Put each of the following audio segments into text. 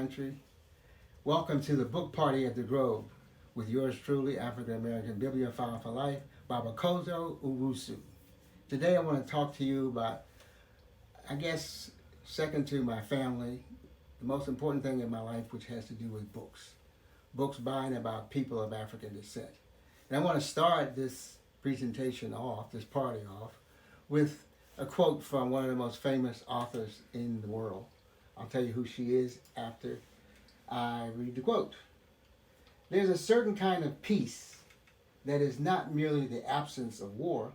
country. Welcome to the book party at the Grove with yours truly, African American Bibliophile for Life, Babakoto Uwusu. Today I want to talk to you about, I guess, second to my family, the most important thing in my life, which has to do with books. Books by and about people of African descent. And I want to start this presentation off, this party off, with a quote from one of the most famous authors in the world. I'll tell you who she is after I read the quote. There's a certain kind of peace that is not merely the absence of war.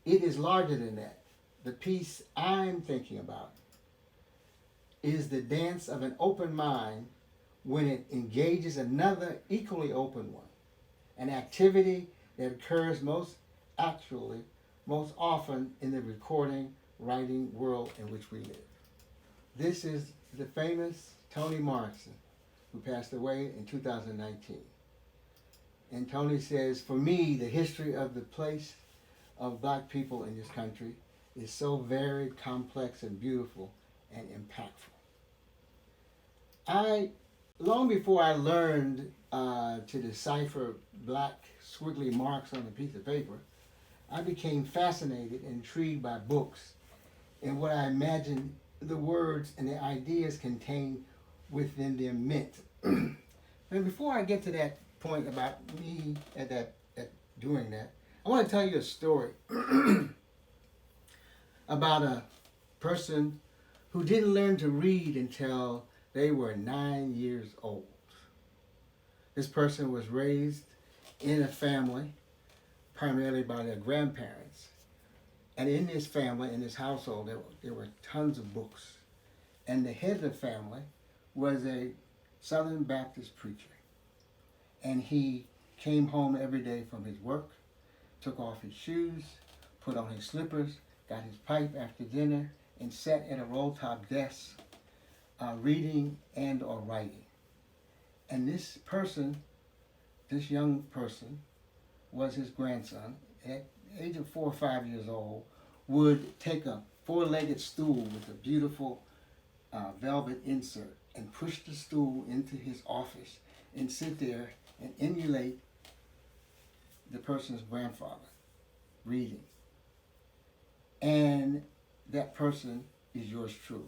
It is larger than that. The peace I'm thinking about is the dance of an open mind when it engages another equally open one, an activity that occurs most often in the recording, writing world in which we live. This is the famous Toni Morrison, who passed away in 2019. And Toni says, for me, the history of the place of black people in this country is so varied, complex, and beautiful and impactful. Long before I learned to decipher black squiggly marks on a piece of paper, I became fascinated and intrigued by books and what I imagined the words and the ideas contained within them meant. And before I get to that point about me at doing that, I want to tell you a story about a person who didn't learn to read until they were 9 years old. This person was raised in a family, primarily by their grandparents. And in this family, in this household, there were tons of books. And the head of the family was a Southern Baptist preacher. And he came home every day from his work, took off his shoes, put on his slippers, got his pipe after dinner, and sat at a roll-top desk reading and or writing. And this young person, was his grandson. At the age of 4 or 5 years old, would take a four-legged stool with a beautiful velvet insert and push the stool into his office and sit there and emulate the person's grandfather reading. And that person is yours truly.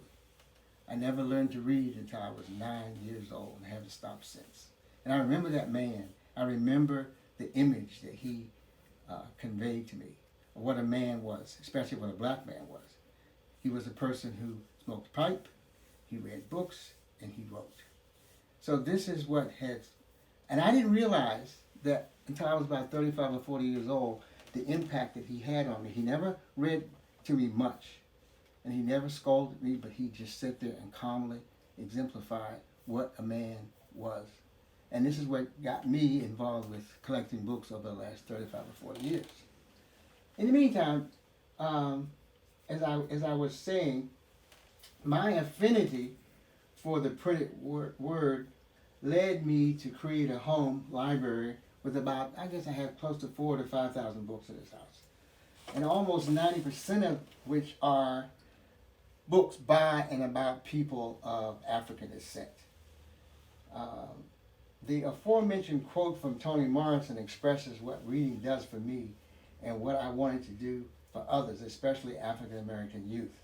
I never learned to read until I was 9 years old and haven't stopped since. And I remember that man. I remember the image that he conveyed to me of what a man was, especially what a black man was. He was a person who smoked pipe, he read books, and he wrote. So this is what and I didn't realize that until I was about 35 or 40 years old, the impact that he had on me. He never read to me much, and he never scolded me, but he just sat there and calmly exemplified what a man was. And this is what got me involved with collecting books over the last 35 or 40 years. In the meantime, as I was saying, my affinity for the printed word led me to create a home library with about, I guess I have close to 4,000 to 5,000 books in this house. And almost 90% of which are books by and about people of African descent. The aforementioned quote from Toni Morrison expresses what reading does for me and what I wanted to do for others, especially African American youth.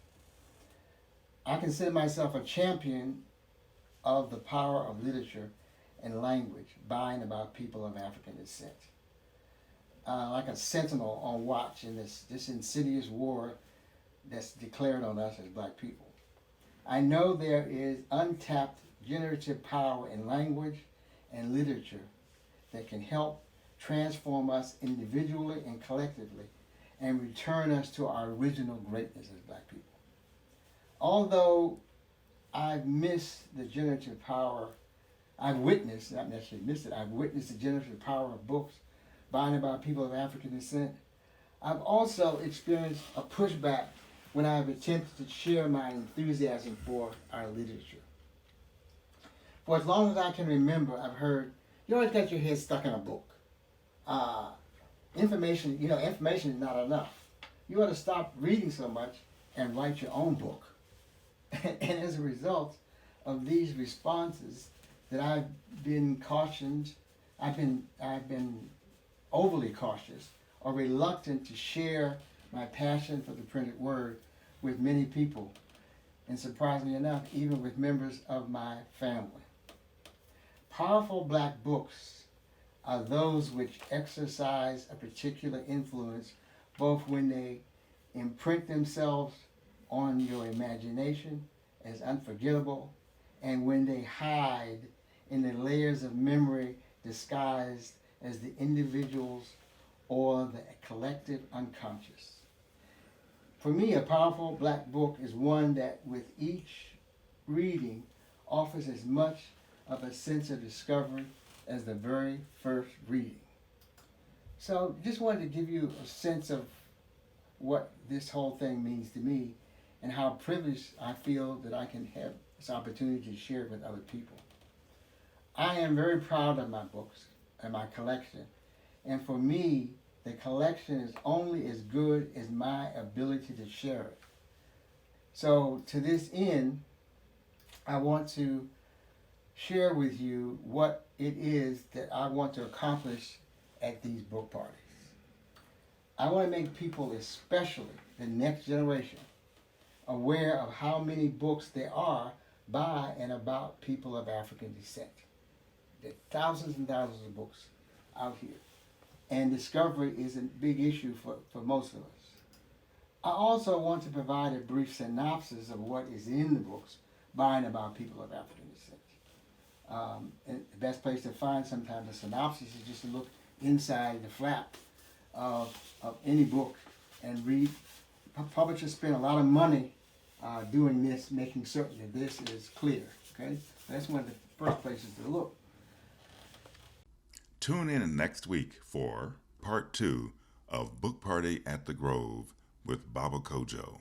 I consider myself a champion of the power of literature and language by and about people of African descent. Like a sentinel on watch in this insidious war that's declared on us as black people. I know there is untapped generative power in language and literature that can help transform us individually and collectively and return us to our original greatness as black people. Although I've missed the generative power, I've witnessed, not necessarily missed it, I've witnessed the generative power of books by and about people of African descent. I've also experienced a pushback when I've attempted to share my enthusiasm for our literature. For as long as I can remember, I've heard, you always got your head stuck in a book. Information is not enough. You ought to stop reading so much and write your own book. And as a result, of these responses that I've been cautioned, I've been overly cautious or reluctant to share my passion for the printed word with many people, and surprisingly enough, even with members of my family. Powerful black books are those which exercise a particular influence both when they imprint themselves on your imagination as unforgettable and when they hide in the layers of memory disguised as the individual's or the collective unconscious. For me, a powerful black book is one that with each reading offers as much of a sense of discovery as the very first reading. So just wanted to give you a sense of what this whole thing means to me and how privileged I feel that I can have this opportunity to share it with other people. I am very proud of my books and my collection, and for me, the collection is only as good as my ability to share it. So to this end, I want to share with you what it is that I want to accomplish at these book parties. I want to make people, especially the next generation, aware of how many books there are by and about people of African descent. There are thousands and thousands of books out here, and discovery is a big issue for most of us. I also want to provide a brief synopsis of what is in the books by and about people of African descent. And the best place to find sometimes a synopsis is just to look inside the flap of any book and read. Publishers spend a lot of money doing this, making certain that this is clear. Okay, that's one of the first places to look. Tune in next week for part 2 of Book Party at the Grove with Baba Kojo.